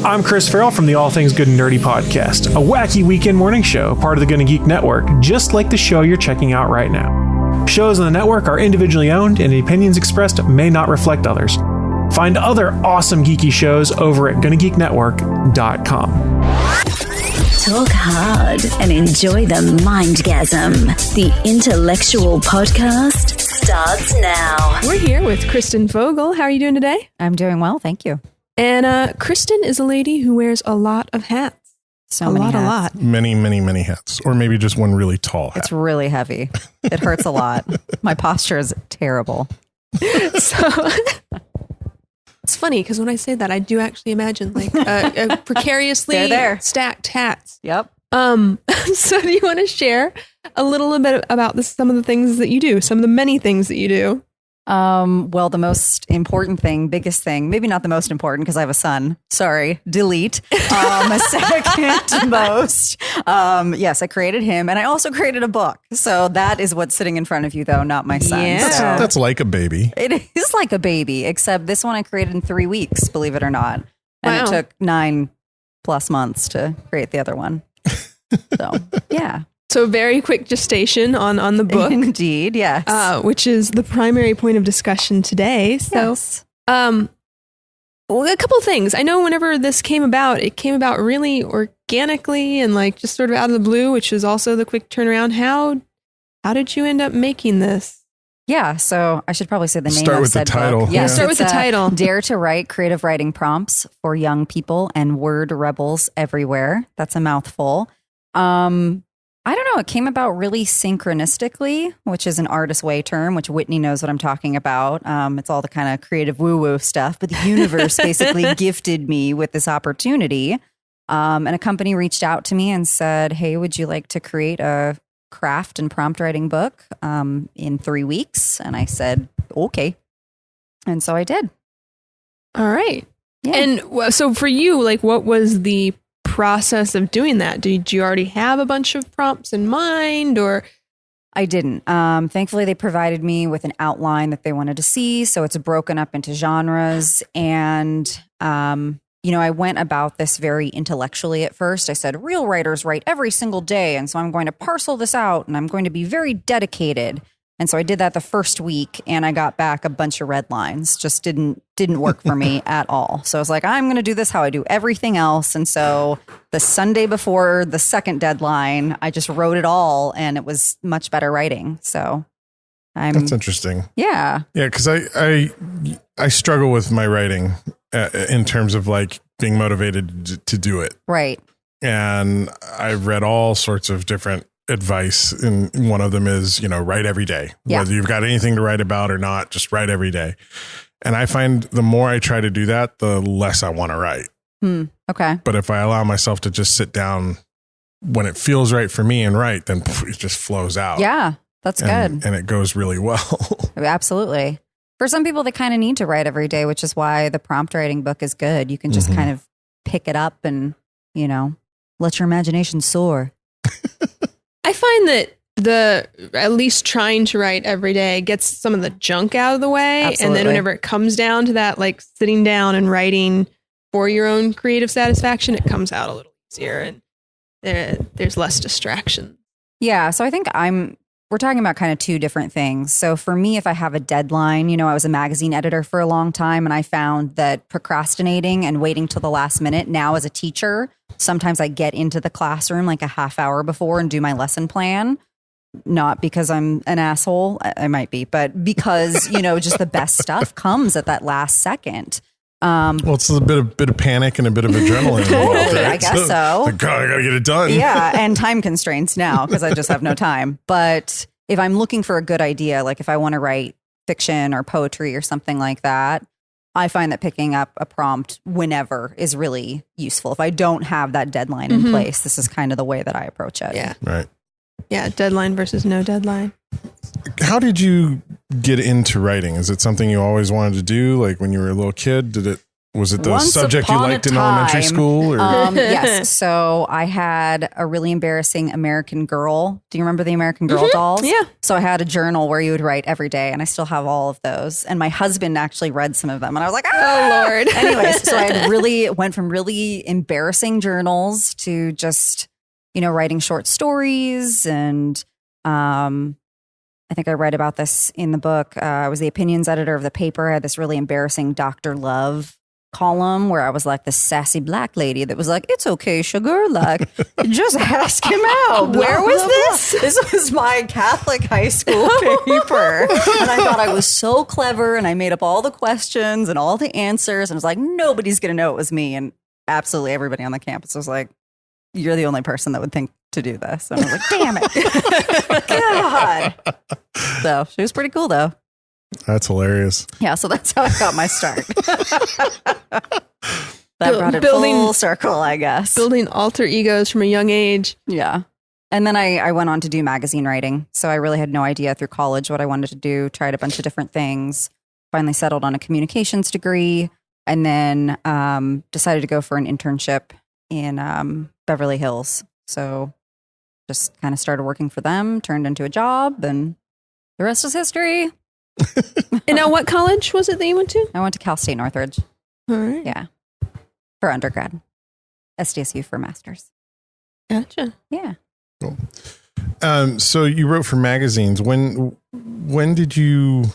I'm Chris Farrell from the All Things Good and Nerdy podcast, a wacky weekend morning show, part of the Gonna Geek Network, just like the show you're checking out right now. Shows on the network are individually owned, and the opinions expressed may not reflect others. Find other awesome geeky shows over at GonnaGeekNetwork.com. Talk hard and enjoy the mindgasm. The intellectual podcast starts now. We're here with Kristen Fogle. How are you doing today? I'm doing well, thank you. And Kristen is a lady who wears a lot of hats. So many hats. A lot. Many hats. Or maybe just one really tall hat. It's really heavy. It hurts a lot. My posture is terrible. So it's funny because when I say that, I do actually imagine like a precariously stacked hats. Yep. So do you want to share a little bit about some of the things that you do, some of the many things that you do? Well, the most important thing, biggest thing, maybe not the most important because I have a son. Sorry, delete. Second most. Yes, I created him, and I also created a book. So that is what's sitting in front of you, though, not my son. Yeah. That's like a baby. It is like a baby, except this one I created in 3 weeks, believe it or not. And It took 9+ months to create the other one. So, yeah. So very quick gestation on the book. Indeed, yes. Which is the primary point of discussion today. So, yes. Well, a couple of things. I know whenever this came about, it came about really organically and like just sort of out of the blue, which is also the quick turnaround. How did you end up making this? Yeah, so I should probably say the name Start of with said the title. book. Yeah, start with the title. Dare to Write Creative Writing Prompts for Young People and Word Rebels Everywhere. That's a mouthful. I don't know. It came about really synchronistically, which is an artist way term, which Whitney knows what I'm talking about. It's all the kind of creative woo-woo stuff. But the universe basically gifted me with this opportunity. And a company reached out to me and said, hey, would you like to create a craft and prompt writing book in 3 weeks? And I said, okay. And so I did. All right. Yeah. And so for you, like, what was the process of doing that? Did you already have a bunch of prompts in mind, or? I didn't. Thankfully, they provided me with an outline that they wanted to see. So it's broken up into genres. And, I went about this very intellectually at first. I said, real writers write every single day. And so I'm going to parcel this out and I'm going to be very dedicated. And so I did that the first week and I got back a bunch of red lines. Just didn't work for me at all. So I was like, I'm going to do this how I do everything else. And so the Sunday before the second deadline, I just wrote it all and it was much better writing. So that's interesting. Yeah. Yeah, because I struggle with my writing in terms of like being motivated to do it. Right. And I've read all sorts of different advice, and one of them is, write every day. Yeah. Whether you've got anything to write about or not, just write every day. And I find the more I try to do that, the less I want to write. Okay. But if I allow myself to just sit down when it feels right for me and write, then it just flows out. Yeah, that's good. And it goes really well. Absolutely. For some people, they kind of need to write every day, which is why the prompt writing book is good. You can just kind of pick it up and, let your imagination soar. I find that at least trying to write every day gets some of the junk out of the way. Absolutely. And then whenever it comes down to that, like sitting down and writing for your own creative satisfaction, it comes out a little easier and there's less distraction. Yeah. So I think we're talking about kind of two different things. So for me, if I have a deadline, I was a magazine editor for a long time and I found that procrastinating and waiting till the last minute now as a teacher, sometimes I get into the classroom like a half hour before and do my lesson plan. Not because I'm an asshole, I might be, but because, just the best stuff comes at that last second. Well, it's a bit of panic and a bit of adrenaline involved, right? I guess so. Like, God, I got to get it done. Yeah, and time constraints now because I just have no time. But if I'm looking for a good idea, like if I want to write fiction or poetry or something like that, I find that picking up a prompt whenever is really useful. If I don't have that deadline in place, this is kind of the way that I approach it. Yeah. Right. Yeah. Deadline versus no deadline. How did you get into writing? Is it something you always wanted to do? Like when you were a little kid, did it Was it the Once subject you upon a liked in elementary time, school? Or? Yes. So I had a really embarrassing American Girl. Do you remember the American Girl dolls? Yeah. So I had a journal where you would write every day, and I still have all of those. And my husband actually read some of them, and I was like, Oh, Lord. Anyways, so I went from really embarrassing journals to just, writing short stories. And I think I read about this in the book. I was the opinions editor of the paper. I had this really embarrassing Dr. Love column where I was like the sassy black lady that was like, it's okay, sugar, like just ask him out. Where was this? This was my Catholic high school paper. And I thought I was so clever, and I made up all the questions and all the answers, and I was like, nobody's gonna know it was me. And absolutely everybody on the campus was like, you're the only person that would think to do this. And I was like, damn it. God. So she was pretty cool though. That's hilarious. Yeah, so that's how I got my start. That brought it Building- full circle, I guess. Building alter egos from a young age. Yeah. And then I went on to do magazine writing. So I really had no idea through college what I wanted to do, tried a bunch of different things, finally settled on a communications degree, and then decided to go for an internship in Beverly Hills. So just kind of started working for them, turned into a job, and the rest is history. And now what college was it that you went to? I went to Cal State Northridge. All right. Yeah. For undergrad. SDSU for master's. Gotcha. Yeah. Cool. So you wrote for magazines. When did you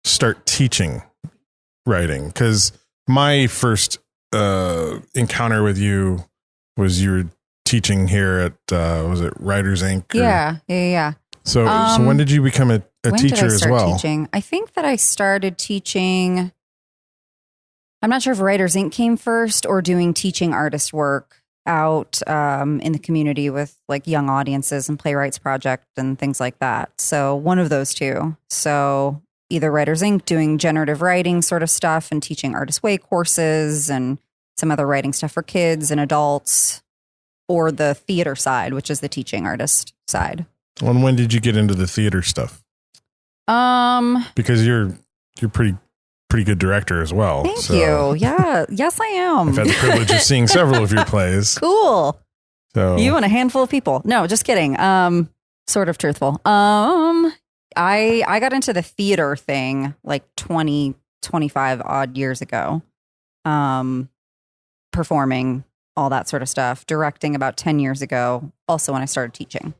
start teaching writing? Because my first encounter with you was you were teaching here at was it Writers Inc? Yeah. So when did you become a when teacher did I as start well? Teaching? I think that I started teaching. I'm not sure if Writers Inc. came first or doing teaching artist work out in the community with like young audiences and Playwrights Project and things like that. So one of those two. So either Writers Inc. doing generative writing sort of stuff and teaching Artist Way courses and some other writing stuff for kids and adults, or the theater side, which is the teaching artist side. And when did you get into the theater stuff? Because you're pretty good director as well. Thank you. Yeah. Yes, I am. I've had the privilege of seeing several of your plays. Cool. So You and a handful of people. No, just kidding. Sort of truthful. I got into the theater thing like 25 odd years ago. Performing, all that sort of stuff. Directing about 10 years ago. Also when I started teaching.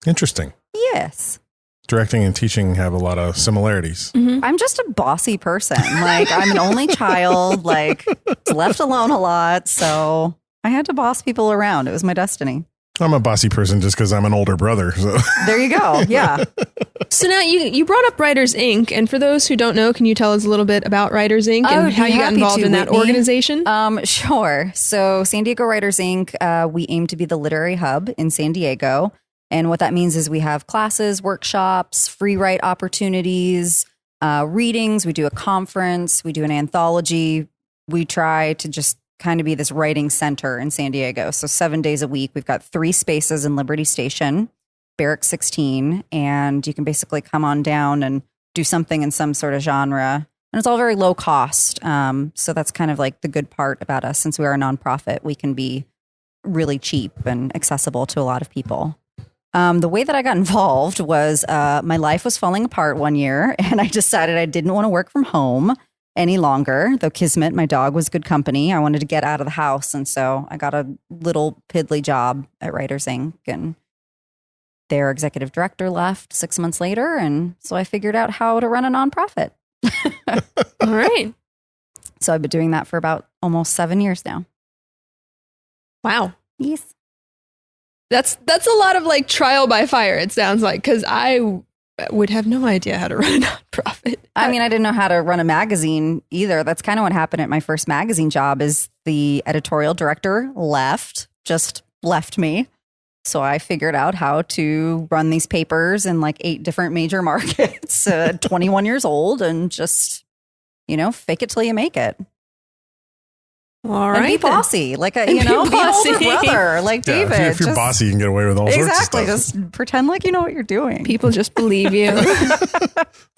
Interesting. Yes. Directing and teaching have a lot of similarities. Mm-hmm. I'm just a bossy person. Like I'm an only child, like left alone a lot. So I had to boss people around. It was my destiny. I'm a bossy person just because I'm an older brother. So There you go. Yeah. So now you brought up Writers Inc. And for those who don't know, can you tell us a little bit about Writers Inc. I and would how be you got happy involved to, in that Whitney. organization? Sure. So San Diego Writers Inc., we aim to be the literary hub in San Diego. And what that means is we have classes, workshops, free write opportunities, readings. We do a conference. We do an anthology. We try to just kind of be this writing center in San Diego. So 7 days a week, we've got 3 spaces in Liberty Station, Barrack 16, and you can basically come on down and do something in some sort of genre. And it's all very low cost. So that's kind of like the good part about us. Since we are a nonprofit, we can be really cheap and accessible to a lot of people. The way that I got involved was my life was falling apart one year, and I decided I didn't want to work from home any longer. Though Kismet, my dog, was good company. I wanted to get out of the house. And so I got a little piddly job at Writers Inc. And their executive director left 6 months later. And so I figured out how to run a nonprofit. All right. So I've been doing that for about almost 7 years now. Wow. Yes. That's a lot of like trial by fire, it sounds like, because I would have no idea how to run a nonprofit. I mean, I didn't know how to run a magazine either. That's kind of what happened at my first magazine job is the editorial director just left me. So I figured out how to run these papers in like 8 different major markets, 21 years old, and just, fake it till you make it. All right. And be then. bossy, like be be an older bossy. brother, like yeah, David. if you're bossy, you can get away with all sorts of Exactly. stuff. Just pretend like you know what you're doing. People just believe you.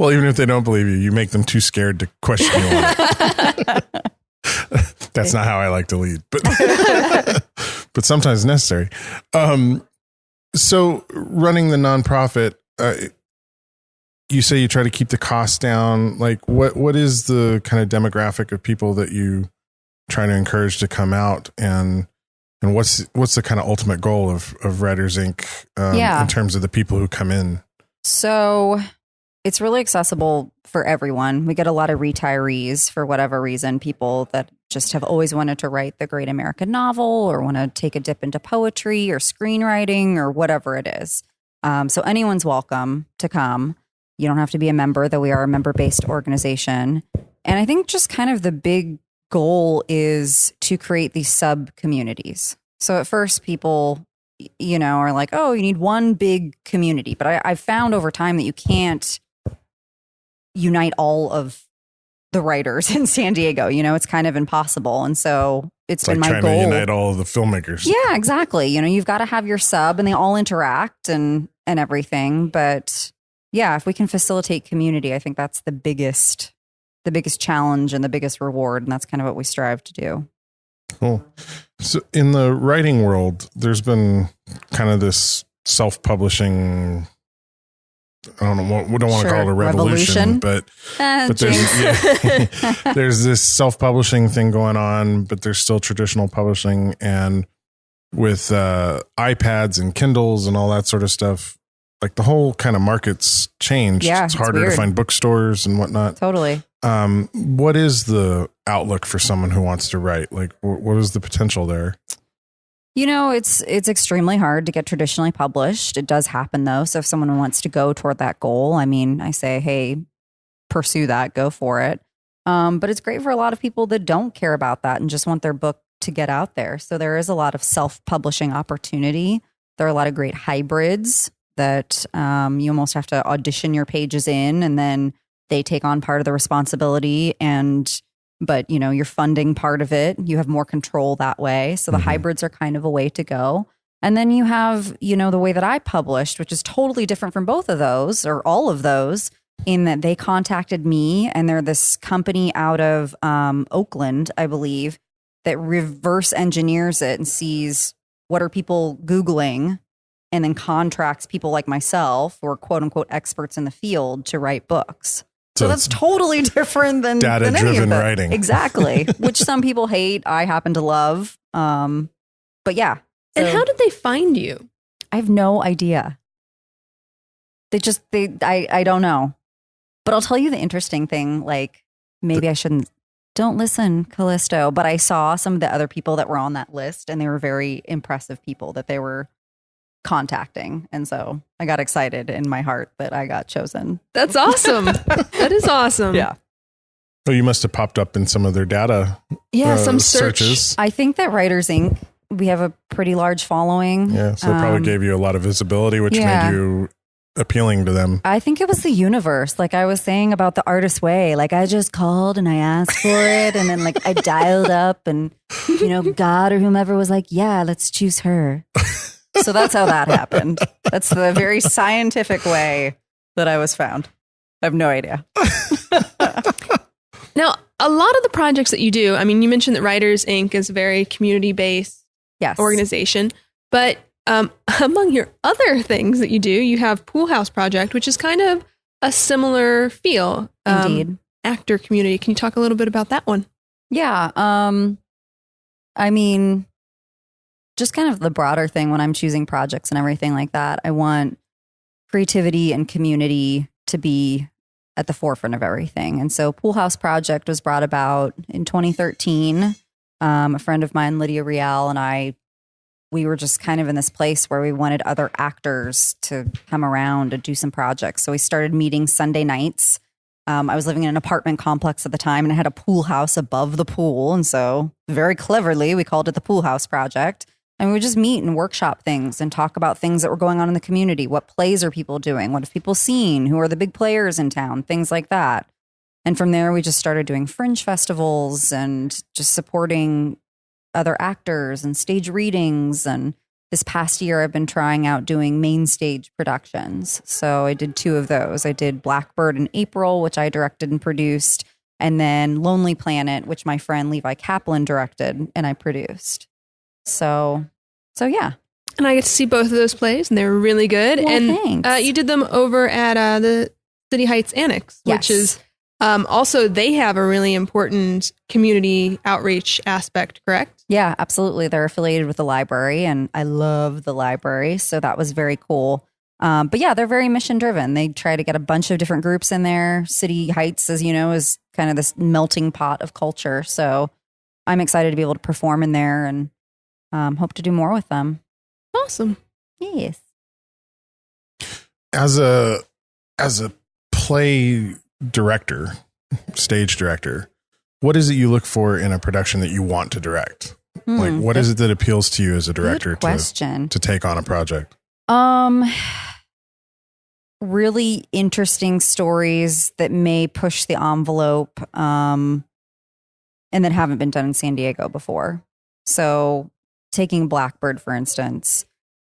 Well, even if they don't believe you, you make them too scared to question you on it. That's not how I like to lead, but but sometimes necessary. So running the nonprofit, you say you try to keep the costs down. Like what is the kind of demographic of people that you try to encourage to come out, and what's the kind of ultimate goal of Writers Inc. In terms of the people who come in? So it's really accessible for everyone. We get a lot of retirees for whatever reason, people that just have always wanted to write the great American novel or want to take a dip into poetry or screenwriting or whatever it is. So anyone's welcome to come. You don't have to be a member, though we are a member-based organization. And I think just kind of the big goal is to create these sub-communities. So at first people, are like, oh, you need one big community. But I've found over time that you can't unite all of the writers in San Diego. It's kind of impossible. And so it's been like my goal. Trying to unite all of the filmmakers. Yeah, exactly. You've got to have your sub and they all interact and everything. But yeah, if we can facilitate community, I think that's the biggest challenge and the biggest reward. And that's kind of what we strive to do. Cool. So in the writing world, there's been kind of this self-publishing, I don't know, we don't want to call it a revolution. but there's this self-publishing thing going on, but there's still traditional publishing. And with iPads and Kindles and all that sort of stuff, like the whole kind of market's changed. Yeah, it's harder to find bookstores and whatnot. Totally. What is the outlook for someone who wants to write? Like, what is the potential there? It's extremely hard to get traditionally published. It does happen though. So if someone wants to go toward that goal, I say, hey, pursue that, go for it. But it's great for a lot of people that don't care about that and just want their book to get out there. So there is a lot of self-publishing opportunity. There are a lot of great hybrids that you almost have to audition your pages in, and then they take on part of the responsibility, but you're funding part of it. You have more control that way. So the hybrids are kind of a way to go. And then you have, the way that I published, which is totally different from both of those or all of those, in that they contacted me, and they're this company out of Oakland, I believe, that reverse engineers it and sees what are people Googling, and then contracts people like myself, or quote unquote experts in the field, to write books. So that's totally different than data-driven writing. Exactly. Which some people hate. I happen to love. But yeah. And how did they find you? I have no idea. I don't know. But I'll tell you the interesting thing. Like, maybe I shouldn't. Don't listen, Callisto. But I saw some of the other people that were on that list, and they were very impressive people that they were contacting. And so I got excited in my heart that I got chosen. That's awesome. That is awesome. Yeah. Well, you must have popped up in some of their data. Yeah, some searches. I think that Writers Inc., we have a pretty large following. Yeah, so it probably gave you a lot of visibility, which made you appealing to them. I think it was the universe. Like I was saying about the Artist's Way. Like I just called and I asked for it, and then like I dialed up, and God or whomever was like, yeah, let's choose her. So that's how that happened. That's the very scientific way that I was found. I have no idea. Now, a lot of the projects that you do, you mentioned that Writers Inc. is a very community-based organization, but among your other things that you do, you have Poolhouse Project, which is kind of a similar feel. Indeed. Actor community. Can you talk a little bit about that one? Yeah. Just kind of the broader thing when I'm choosing projects and everything like that. I want creativity and community to be at the forefront of everything. And so Poolhouse Project was brought about in 2013. A friend of mine, Lydia Rial, and we were just kind of in this place where we wanted other actors to come around and do some projects. So we started meeting Sunday nights. I was living in an apartment complex at the time, and it had a pool house above the pool. And so very cleverly, we called it the Poolhouse Project. And we would just meet and workshop things and talk about things that were going on in the community. What plays are people doing? What have people seen? Who are the big players in town? Things like that. And from there, we just started doing fringe festivals and just supporting other actors and stage readings. And this past year, I've been trying out doing main stage productions. So I did 2 of those. I did Blackbird in April, which I directed and produced. And then Lonely Planet, which my friend Levi Kaplan directed and I produced. So yeah. And I get to see both of those plays, and they were really good. Well, and thanks. You did them over at the City Heights Annex, which is also, they have a really important community outreach aspect, correct? Yeah, absolutely. They're affiliated with the library, and I love the library. So that was very cool. But yeah, they're very mission driven. They try to get a bunch of different groups in there. City Heights, as you know, is kind of this melting pot of culture. So I'm excited to be able to perform in there and hope to do more with them. Awesome. Yes. As a play director, stage director, what is it you look for in a production that you want to direct? Like, what is it that appeals to you as a director to take on a project? Really interesting stories that may push the envelope, and that haven't been done in San Diego before. So taking Blackbird, for instance,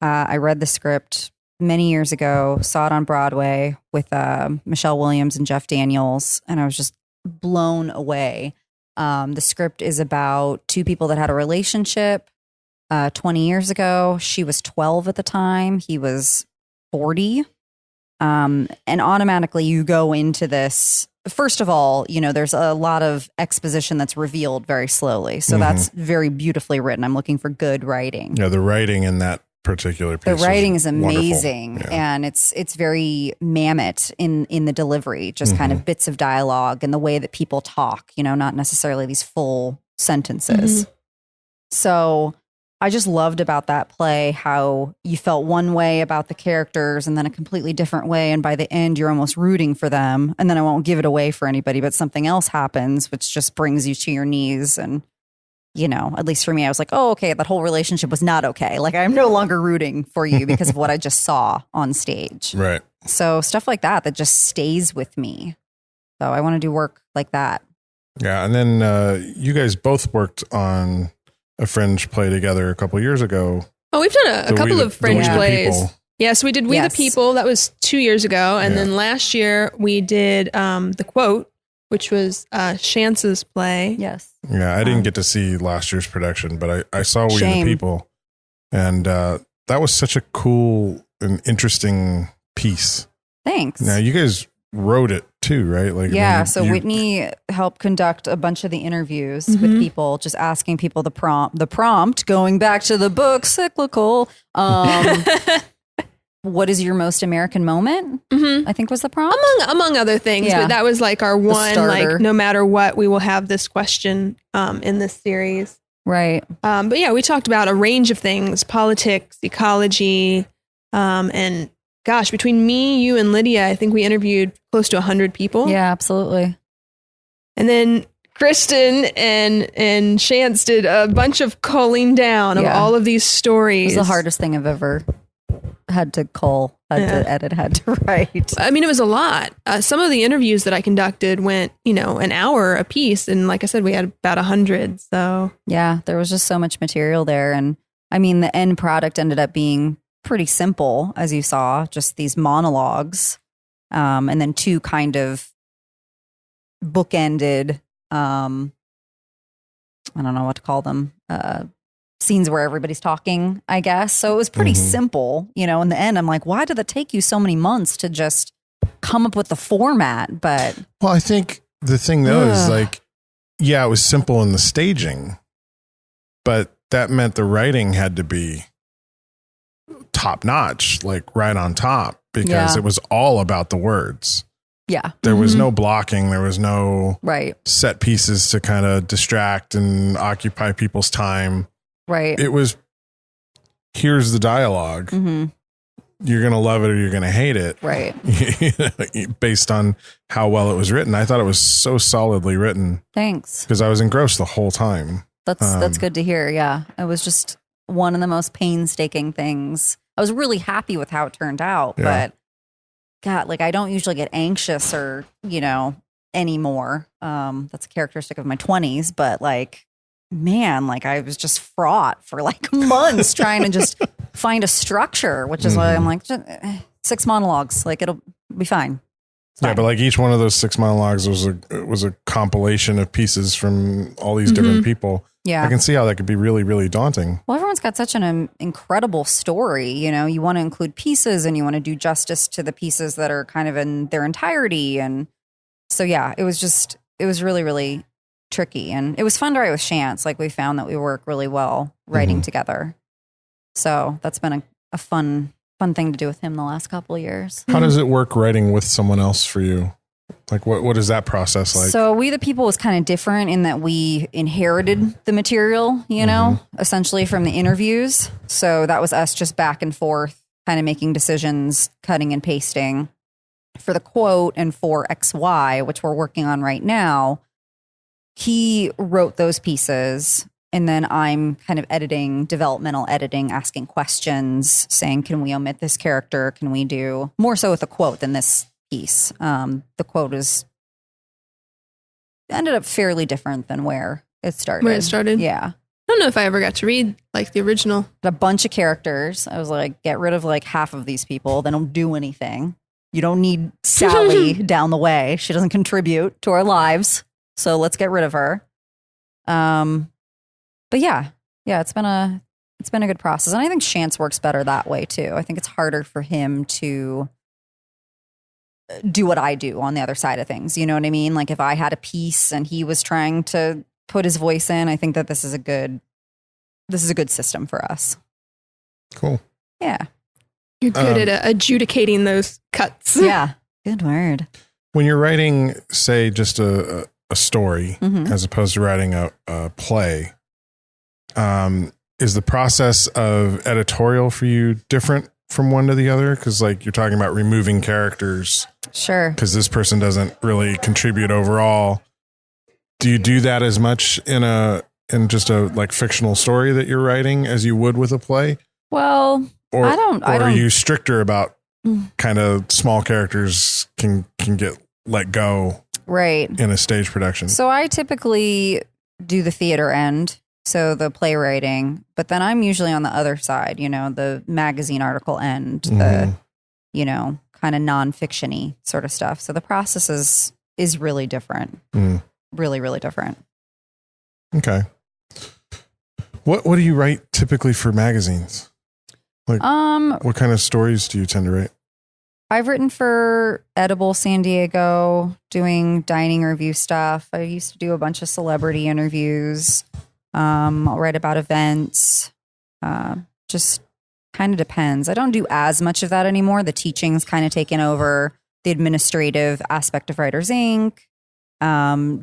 I read the script many years ago, saw it on Broadway with Michelle Williams and Jeff Daniels, and I was just blown away. The script is about two people that had a relationship 20 years ago. She was 12 at the time. He was 40. And automatically you go into this. First of all, there's a lot of exposition that's revealed very slowly. So that's very beautifully written. I'm looking for good writing. Yeah, the writing in that particular piece. The writing is amazing, yeah. And it's very mammoth in the delivery, just kind of bits of dialogue and the way that people talk, not necessarily these full sentences. So I just loved about that play how you felt one way about the characters and then a completely different way. And by the end, you're almost rooting for them. And then I won't give it away for anybody, but something else happens, which just brings you to your knees. And, at least for me, I was like, oh, okay, that whole relationship was not okay. Like, I'm no longer rooting for you because of what I just saw on stage. Right. So stuff like that just stays with me. So I want to do work like that. Yeah. And then you guys both worked on a Fringe play together a couple years ago. Oh, we've done a couple of Fringe plays. Yes, we did We the People. That was 2 years ago. And then last year we did The Quote, which was Chance's play. Yes. Yeah, I didn't get to see last year's production, but I saw We the People. And that was such a cool and interesting piece. Thanks. Now, you guys wrote it too, right? Like, so Whitney helped conduct a bunch of the interviews with people, just asking people the prompt, going back to the book, cyclical. What is your most American moment? I think was the prompt. Among other things, but that was like our one, like, no matter what, we will have this question in this series. Right. But yeah, we talked about a range of things, politics, ecology, and gosh, between me, you, and Lydia, I think we interviewed close to 100 people. Yeah, absolutely. And then Kristen and Chance did a bunch of culling down of all of these stories. It was the hardest thing I've ever had to cull, to edit, had to write. I mean, it was a lot. Some of the interviews that I conducted went, an hour a piece. And like I said, we had about 100. So yeah, there was just so much material there. And I mean, the end product ended up being pretty simple, as you saw, just these monologues, and then two kind of bookended, I don't know what to call them, scenes where everybody's talking, I guess. So it was pretty simple, in the end. I'm like, why did it take you so many months to just come up with the format? But well, I think the thing though is like, it was simple in the staging, but that meant the writing had to be top notch, like right on top, because it was all about the words. Yeah. There was no blocking. There was no set pieces to kind of distract and occupy people's time. Right. It was, here's the dialogue. You're going to love it or you're going to hate it. Right. Based on how well it was written. I thought it was so solidly written. Thanks. Because I was engrossed the whole time. That's good to hear. Yeah. It was just one of the most painstaking things. I was really happy with how it turned out, but God, like I don't usually get anxious or, anymore. That's a characteristic of my 20s, but like, man, like I was just fraught for like months trying to just find a structure, which is why I'm like 6 monologues, like it'll be fine. Yeah, but like each one of those 6 monologues was a compilation of pieces from all these different people. Yeah. I can see how that could be really, really daunting. Well, everyone's got such an incredible story. You know, you want to include pieces and you want to do justice to the pieces that are kind of in their entirety. And so, yeah, it was really, really tricky. And it was fun to write with Chance. Like we found that we work really well writing together. So that's been a fun thing to do with him the last couple of years. How does it work writing with someone else for you? Like what is that process like? So We the People was kind of different in that we inherited the material, you know, essentially from the interviews. So that was us just back and forth, kind of making decisions, cutting and pasting. For the quote and for XY, which we're working on right now, he wrote those pieces. And then I'm kind of developmental editing, asking questions, saying, can we omit this character? Can we do more so with a quote than this piece? The quote ended up fairly different than where it started. Yeah. I don't know if I ever got to read like the original. A bunch of characters. I was like, get rid of like half of these people. They don't do anything. You don't need Sally down the way. She doesn't contribute to our lives. So let's get rid of her. But yeah, it's been a good process. And I think Chance works better that way too. I think it's harder for him to do what I do on the other side of things. You know what I mean? Like if I had a piece and he was trying to put his voice in, I think that this is a good system for us. Cool. Yeah. You're good at adjudicating those cuts. Yeah. Good word. When you're writing, say, just a story as opposed to writing a play, is the process of editorial for you different from one to the other? Because like you're talking about removing characters. Sure. Because this person doesn't really contribute overall. Do you do that as much in just a like fictional story that you're writing as you would with a play? Well, or I don't. Are you stricter about kind of small characters can get let go right in a stage production? So I typically do the theater end. So the playwriting, but then I'm usually on the other side, you know, the magazine article end, the, you know, kind of nonfiction-y sort of stuff. So the process is really different. Really, really different. Okay. What do you write typically for magazines? Like, what kind of stories do you tend to write? I've written for Edible San Diego, doing dining review stuff. I used to do a bunch of celebrity interviews. I'll write about events. Just kind of depends. I don't do as much of that anymore. The teaching's kind of taken over the administrative aspect of Writers Inc.,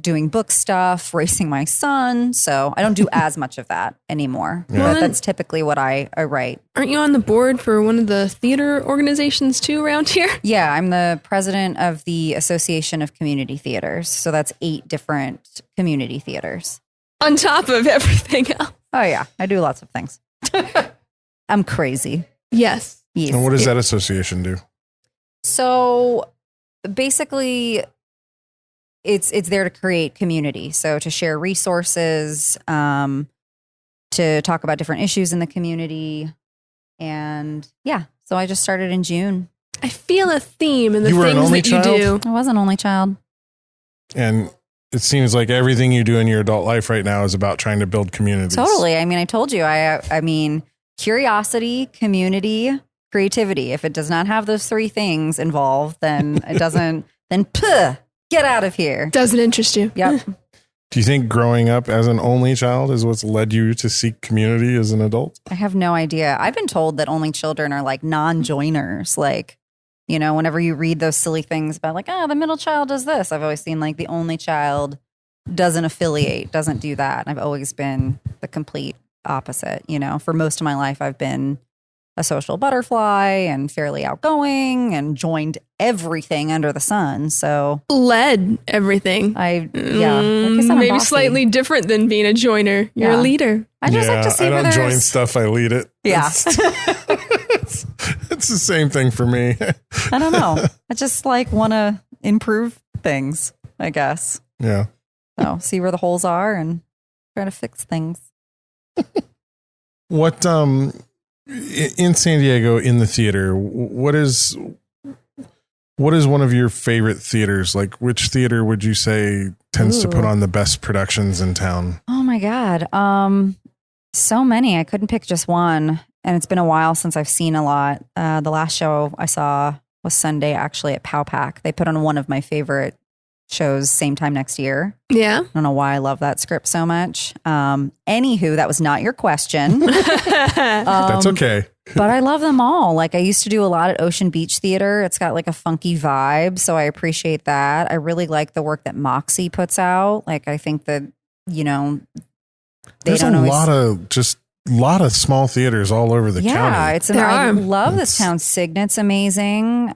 doing book stuff, racing my son. So I don't do as much of that anymore. Yeah. But that's typically what I write. Aren't you on the board for one of the theater organizations too around here? Yeah, I'm the president of the Association of Community Theaters. So that's 8 different community theaters. On top of everything else. Oh, yeah. I do lots of things. I'm crazy. Yes. And what does that association do? So basically, it's there to create community. So to share resources, to talk about different issues in the community. And yeah, so I just started in June. I feel a theme in the You were an things only that child? you do. I was an only child. And it seems like everything you do in your adult life right now is about trying to build communities. Totally. I mean, I told you, I mean, curiosity, community, creativity. If it does not have those 3 things involved, then it doesn't, then get out of here. Doesn't interest you. Yep. Do you think growing up as an only child is what's led you to seek community as an adult? I have no idea. I've been told that only children are like non-joiners. Like, you know, whenever you read those silly things about like, the middle child does this. I've always seen like the only child doesn't affiliate, doesn't do that. And I've always been the complete opposite. You know, for most of my life, I've been a social butterfly and fairly outgoing and joined everything under the sun. So led everything. Like I said, I'm maybe bossy. slightly different than being a joiner. You're a leader. I just like to see I where don't there's join stuff, I lead it. Yeah. It's the same thing for me. I don't know. I just like want to improve things, I guess. Yeah. So see where the holes are and try to fix things. What in San Diego in the theater, what is What is one of your favorite theaters? Like, which theater would you say tends to put on the best productions in town? Oh my God. So many. I couldn't pick just one. And it's been a while since I've seen a lot. The last show I saw was Sunday, actually, at Pow Pack. They put on one of my favorite shows same time next year. Yeah. I don't know why I love that script so much. Anywho, that was not your question. That's okay. But I love them all. Like, I used to do a lot at Ocean Beach Theater. It's got like a funky vibe, so I appreciate that. I really like the work that Moxie puts out. Like, I think that, you know, there's a lot of small theaters all over the county. Yeah, I love this town. Signet's amazing.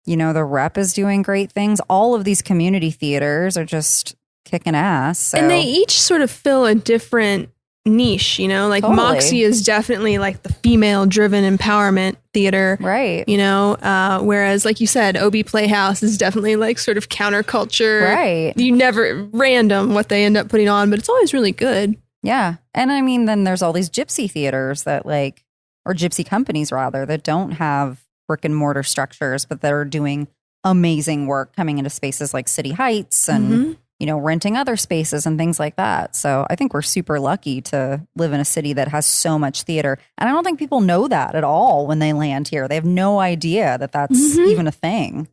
You know, the Rep is doing great things. All of these community theaters are just kicking ass. So. And they each sort of fill a different niche, you know, like Totally. Moxie is definitely like the female driven empowerment theater. Right. You know, whereas like you said, OB Playhouse is definitely like sort of counterculture. Right. You never random what they end up putting on, but it's always really good. Yeah. And I mean, then there's all these gypsy theaters that like, or gypsy companies rather, that don't have brick and mortar structures, but that are doing amazing work coming into spaces like City Heights and, you know, renting other spaces and things like that. So I think we're super lucky to live in a city that has so much theater. And I don't think people know that at all when they land here. They have no idea that that's even a thing.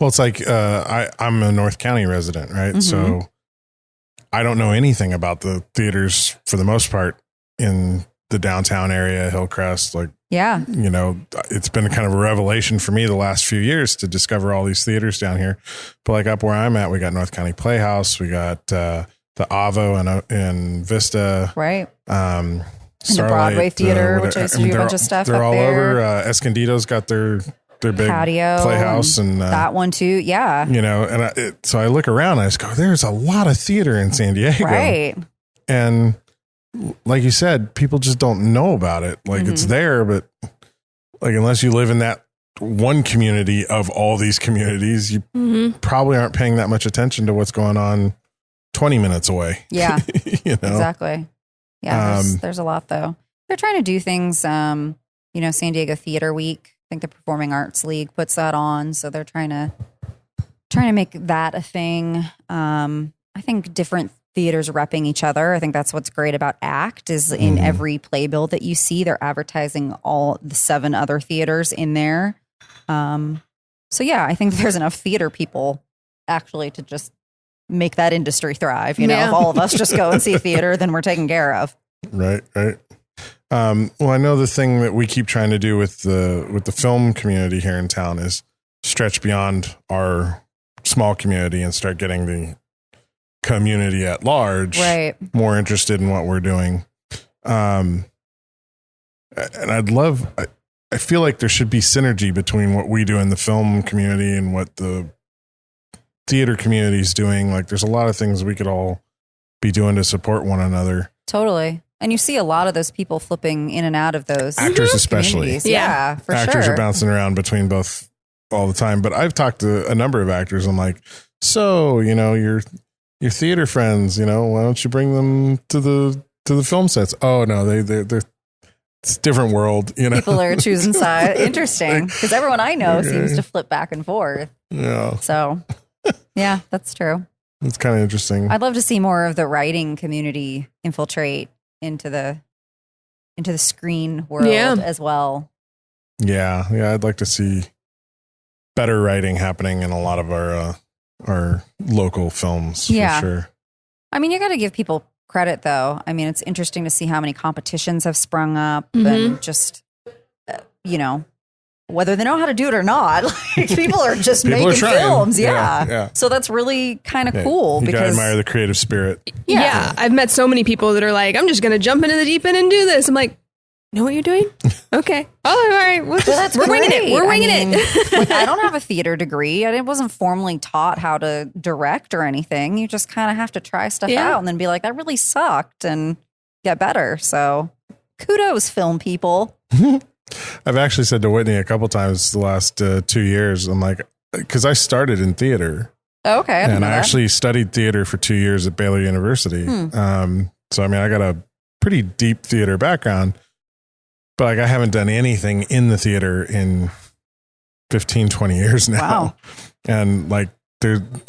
Well, it's like I'm a North County resident, right? So I don't know anything about the theaters for the most part in the downtown area, Hillcrest. Like, yeah, you know, it's been kind of a revelation for me the last few years to discover all these theaters down here. But like up where I'm at, we got North County Playhouse, we got the Avo in Vista, right? And the Broadway Theater, which I used to do a bunch of stuff. They're up all there. over. Escondido's got their big patio playhouse and that one too. Yeah, you know, and so I look around, and I just go, "There's a lot of theater in San Diego," right? And like you said, people just don't know about it. Like it's there, but like unless you live in that one community of all these communities, you probably aren't paying that much attention to what's going on 20 minutes away. Yeah, you know? Exactly. Yeah, there's a lot though. They're trying to do things. You know, San Diego Theater Week. I think the Performing Arts League puts that on, so they're trying to make that a thing. I think different theaters repping each other. I think that's what's great about ACT is in every playbill that you see, they're advertising all the 7 other theaters in there. So yeah, I think there's enough theater people actually to just make that industry thrive. You know, if all of us just go and see theater, then we're taken care of. Right. Well, I know the thing that we keep trying to do with the film community here in town is stretch beyond our small community and start getting the community at large more interested in what we're doing. And I feel like there should be synergy between what we do in the film community and what the theater community is doing. Like there's a lot of things we could all be doing to support one another. Totally. And you see a lot of those people flipping in and out of those actors, especially. Yeah, for sure. Actors are bouncing around between both all the time. But I've talked to a number of actors. I'm like, so, you know, your theater friends, you know, why don't you bring them to the film sets? Oh no, they're it's a different world, you know. People are choosing sides. Interesting, because everyone I know seems to flip back and forth. Yeah. So, yeah, that's true. It's kind of interesting. I'd love to see more of the writing community infiltrate into the screen world as well. Yeah, I'd like to see better writing happening in a lot of our local films. For sure. I mean, you got to give people credit, though. I mean, it's interesting to see how many competitions have sprung up and just, you know, whether they know how to do it or not, like people are just making films. Yeah. So that's really kind of cool. You gotta admire the creative spirit. Yeah. I've met so many people that are like, I'm just going to jump into the deep end and do this. I'm like, know what you're doing? Okay. Oh, all right. We're winging it. We're winging it. Like, I don't have a theater degree. I wasn't formally taught how to direct or anything. You just kind of have to try stuff out and then be like, that really sucked and get better. So kudos, film people. I've actually said to Whitney a couple times the last 2 years, I'm like, because I started in theater. Okay. And I actually studied theater for 2 years at Baylor University. So, I mean, I got a pretty deep theater background. But like I haven't done anything in the theater in 15, 20 years now. Wow. And like,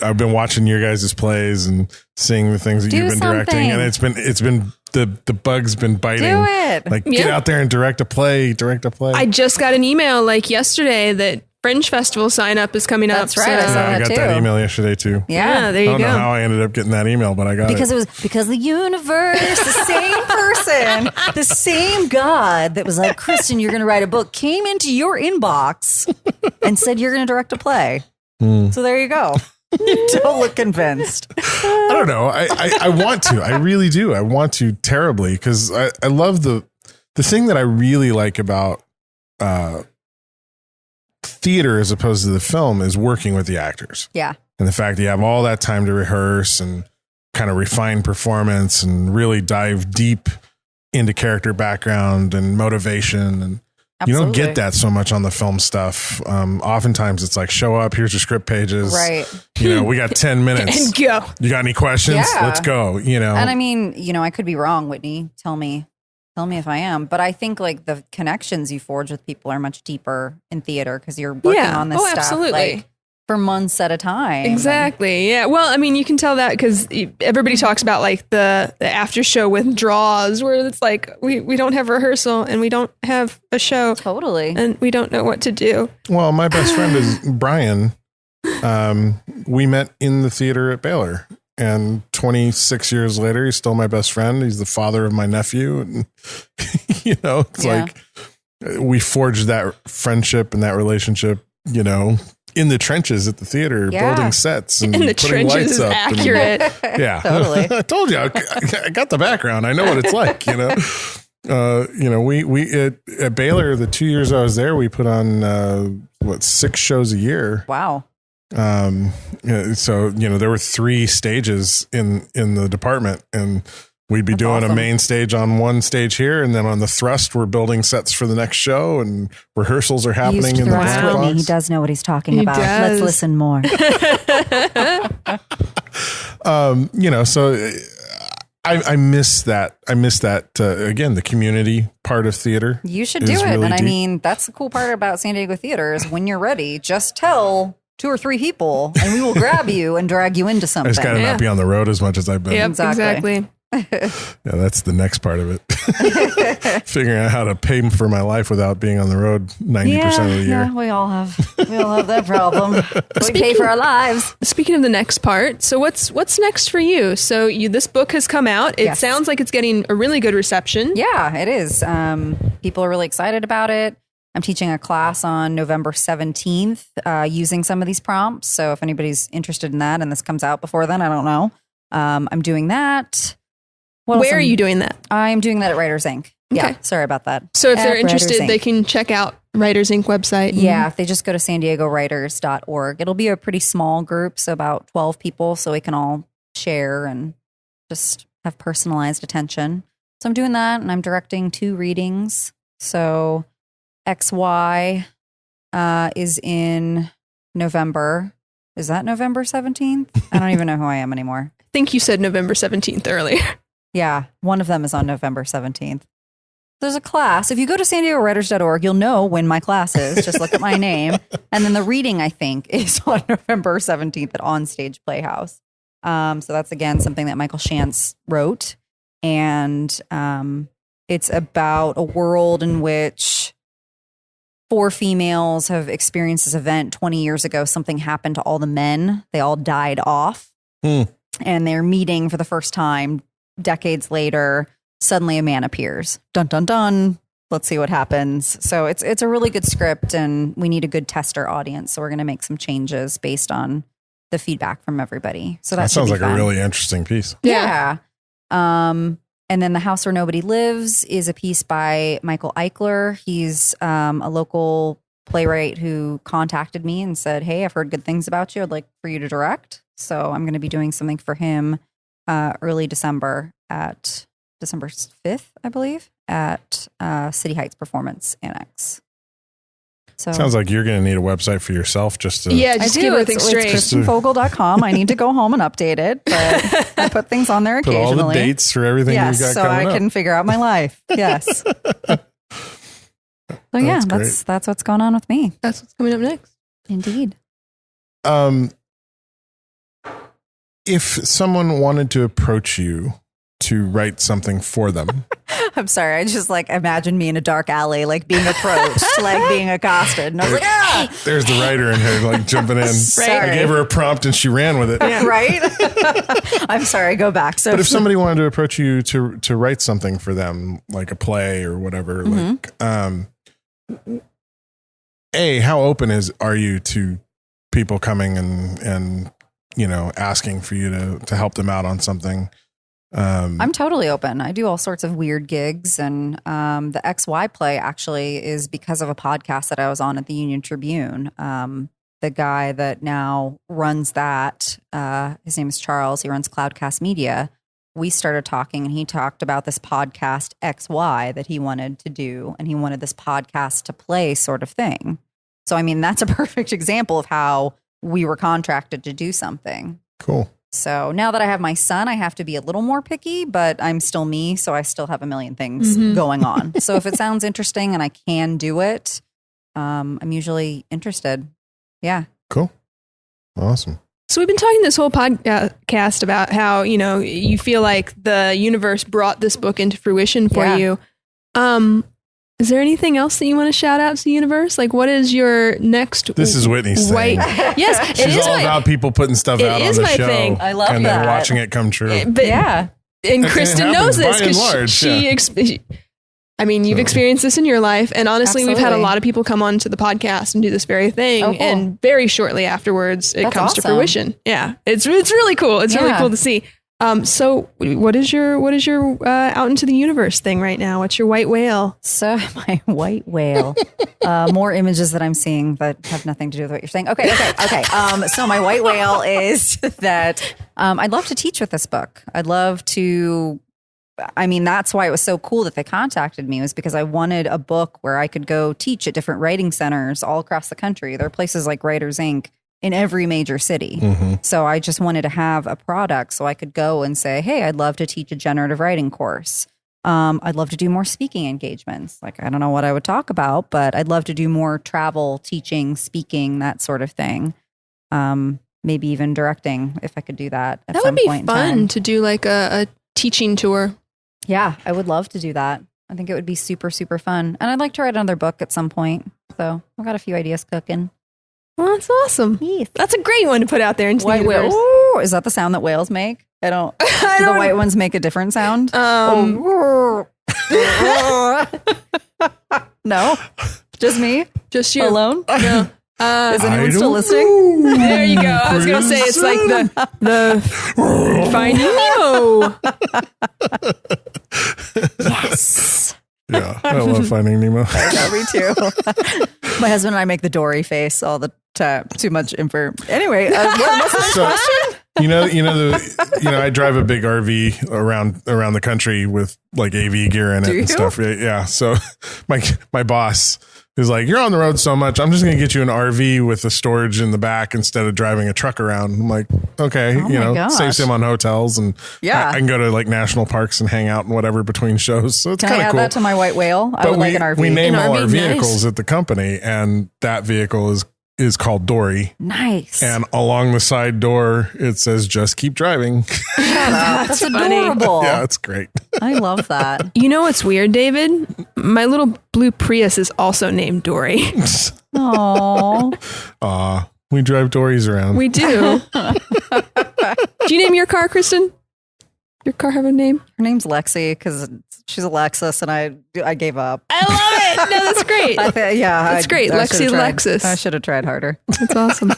I've been watching your guys' plays and seeing the things that you've been directing, and it's been the bug's been biting. Do it. Like, get out there and direct a play. I just got an email like yesterday that Fringe Festival sign up is coming up. That's right. I saw that got too. that email yesterday too. Yeah, there you I don't go. know how I ended up getting that email, but I got because it. it was because the universe, the same person, the same God that was like, Kristen, you're going to write a book, came into your inbox and said you're going to direct a play. So there you go. Don't look convinced. I don't know. I want to. I really do. I want to terribly, because I love the thing that I really like about theater as opposed to the film is working with the actors. Yeah. And the fact that you have all that time to rehearse and kind of refine performance and really dive deep into character background and motivation. And you don't get that so much on the film stuff. Oftentimes it's like, show up, here's your script pages. Right. We got 10 minutes. And go. You got any questions? Yeah. Let's go. And I mean, I could be wrong, Whitney. Tell me if I am. But I think like the connections you forge with people are much deeper in theater because you're working on this stuff absolutely. like for months at a time. Exactly. Yeah. Well, I mean, you can tell that because everybody talks about like the after show withdrawals where it's like we don't have rehearsal and we don't have a show. Totally. And we don't know what to do. Well, my best friend is Brian. We met in the theater at Baylor. And 26 years later, he's still my best friend. He's the father of my nephew. And, it's like we forged that friendship and that relationship, in the trenches at the theater, building sets and in the putting trenches lights is up. accurate. Yeah. Totally. I told you, I got the background. I know what it's like, we at Baylor, the 2 years I was there, we put on, 6 shows a year. Wow. So there were 3 stages in the department, and we'd be doing a main stage on one stage here, and then on the thrust we're building sets for the next show, and rerehearsals are happening in the black box. He does know what he's talking about. does. Let's listen more. So I miss that. I miss that again, the community part of theater. You should do it. Really and I deep. mean, that's the cool part about San Diego Theater is when you're ready, just tell 2 or 3 people and we will grab you and drag you into I something. just got to not be on the road as much as I've been. Yep, Exactly. exactly. Yeah, that's the next part of it. Figuring out how to pay for my life without being on the road 90% of the year. Yeah, we all have that problem. We pay for our lives. Speaking of the next part, so what's next for you? So this book has come out. It Yes. sounds like it's getting a really good reception. Yeah, it is. People are really excited about it. I'm teaching a class on November 17th using some of these prompts. So if anybody's interested in that and this comes out before then, I don't know. I'm doing that. Where are you doing that? I'm doing that at Writers Inc. Yeah, Okay. sorry about that. So if they're At Writers interested, Inc. they can check out Writers Inc. website. Yeah, if they just go to sandiegowriters.org. It'll be a pretty small group, so about 12 people, so we can all share and just have personalized attention. So I'm doing that, and I'm directing 2 readings. So XY is in November. Is that November 17th? I don't even know who I am anymore. I think you said November 17th earlier. Yeah, one of them is on November 17th. There's a class. If you go to sandiegowriters.org, you'll know when my class is. Just look at my name. And then the reading, I think, is on November 17th at Onstage Playhouse. So that's, again, something that Michael Shantz wrote. And it's about a world in which 4 females have experienced this event 20 years ago. Something happened to all the men. They all died off. And they're meeting for the first time decades later. Suddenly a man appears. Dun, dun, dun. Let's see what happens. So it's a really good script, and we need a good tester audience. So we're going to make some changes based on the feedback from everybody. So that sounds like fun. a really interesting piece. Yeah. And then The House Where Nobody Lives is a piece by Michael Eichler. He's a local playwright who contacted me and said, hey, I've heard good things about you. I'd like for you to direct. So I'm going to be doing something for him early December at December 5th, I believe, at City Heights Performance Annex. So Sounds like you're going to need a website for yourself just to... Yeah, just keep everything straight. It's KristenFogle.com. I need to go home and update it, but I put things on there Put occasionally. all the dates for everything you got so coming I up. can figure out my life. Yes. So yeah, That's that's what's going on with me. That's what's coming up next. Indeed. If someone wanted to approach you to write something for them, I'm sorry. I just like imagine me in a dark alley, like being approached, like being accosted. And I was like, ah! There's the writer in her like jumping in. Sorry. I gave her a prompt and she ran with it. Yeah, right? I'm sorry. Go back. So, But if somebody wanted to approach you to write something for them, like a play or whatever, like, how open are you to people coming and asking for you to help them out on something? I'm totally open. I do all sorts of weird gigs, and the XY play actually is because of a podcast that I was on at the Union Tribune. The guy that now runs that, his name is Charles. He runs Cloudcast Media. We started talking, and he talked about this podcast XY that he wanted to do, and he wanted this podcast to play sort of thing. So, I mean, that's a perfect example of how we were contracted to do something. Cool. So now that I have my son, I have to be a little more picky, but I'm still me. So I still have a million things going on. So if it sounds interesting and I can do it, I'm usually interested. Yeah. Cool. Awesome. So we've been talking this whole podcast about how, you feel like the universe brought this book into fruition for you. Is there anything else that you want to shout out to the universe? Like, what is your next? This is Whitney's thing. Yes, she's all about people putting stuff out on the show. Thing. I love and that. then watching it come true. And It Kristen knows this because she. You've experienced this in your life, and honestly, Absolutely. we've had a lot of people come on to the podcast and do this very thing, Oh, cool. and very shortly afterwards, it That's comes to awesome. fruition. Yeah, it's really cool. It's really cool to see. So what is your out into the universe thing right now? What's your white whale? So my white whale, more images that I'm seeing that have nothing to do with what you're saying. Okay. So my white whale is that I'd love to teach with this book. I'd love to. That's why it was so cool that they contacted me, was because I wanted a book where I could go teach at different writing centers all across the country. There are places like Writers Inc. in every major city. So I just wanted to have a product so I could go and say, hey, I'd love to teach a generative writing course. I'd love to do more speaking engagements. Like, I don't know what I would talk about, but I'd love to do more travel, teaching, speaking, that sort of thing. Maybe even directing if I could do that at some point in time. That would be fun to do like a teaching tour. Yeah, I would love to do that. I think it would be super, super fun. And I'd like to write another book at some point. So I've got a few ideas cooking. Well, that's awesome. Yes. That's a great one to put out there into White the universe. whale. Ooh, is that the sound that whales make? Do the white ones make a different sound? No? Just me? Just you. Alone? No. Is anyone still listening? There you go. I was going to say it's like the Finding Nemo. Yes. Yeah, I love Finding Nemo. Yeah, me too. My husband and I make the Dory face all the time. Too much info. Anyway, what's the question? I drive a big RV around the country with like AV gear in it and stuff. Yeah. So my boss is like, you're on the road so much, I'm just going to get you an RV with the storage in the back instead of driving a truck around. I'm like, okay, saves him on hotels, and I can go to like national parks and hang out and whatever between shows. So it's kind of cool. Can I add that to my white whale? I would like an RV. We name all RV, our vehicles nice. at the company, and that vehicle is called Dory. Nice. And along the side door, it says, just keep driving. That's funny. adorable. Yeah, it's great. I love that. You know what's weird, David? My little blue Prius is also named Dory. Oh, We drive Dories around. We do. Do you name your car, Kristen? Your car have a name? her name's Lexi because she's a Lexus, and I gave up. I love it. No, that's great. That's great. Lexi Lexus. I should have tried harder. That's awesome.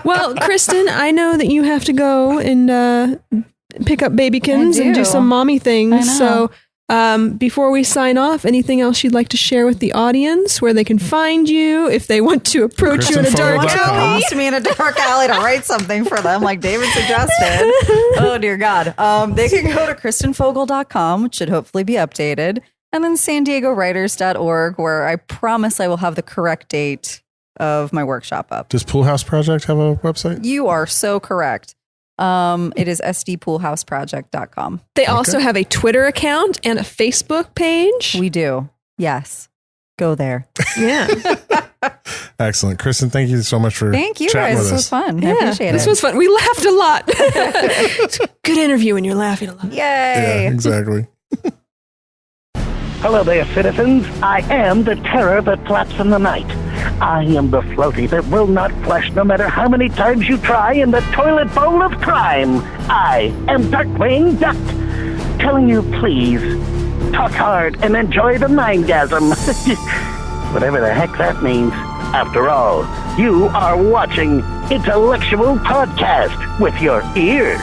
Well, Kristen, I know that you have to go and pick up babykins and do some mommy things. So before we sign off, anything else you'd like to share with the audience, where they can find you if they want to approach you in a dark KristenFogle.com. alley? Asked me in a dark alley to write something for them, like David suggested. Oh dear God. They can go to KristenFogle.com, which should hopefully be updated, and then SanDiegoWriters.org, where I promise I will have the correct date of my workshop up. Does Poolhouse Project have a website? You are so correct. It is sdpoolhouseproject.com. They also have a Twitter account and a Facebook page. We do. Yes. Go there. Yeah. Excellent. Kristen, thank you so much for Thank you chatting guys. with This was us. fun. I Yeah, appreciate this it. was fun. We laughed a lot. It's a good interview when you're laughing a lot. Yay. Yeah, exactly. Hello there, citizens. I am the terror that flaps in the night. I am the floaty that will not flush no matter how many times you try in the toilet bowl of crime. I am Darkwing Duck, telling you please, talk hard and enjoy the mindgasm. Whatever the heck that means. After all, you are watching Intellectual Podcast with your ears.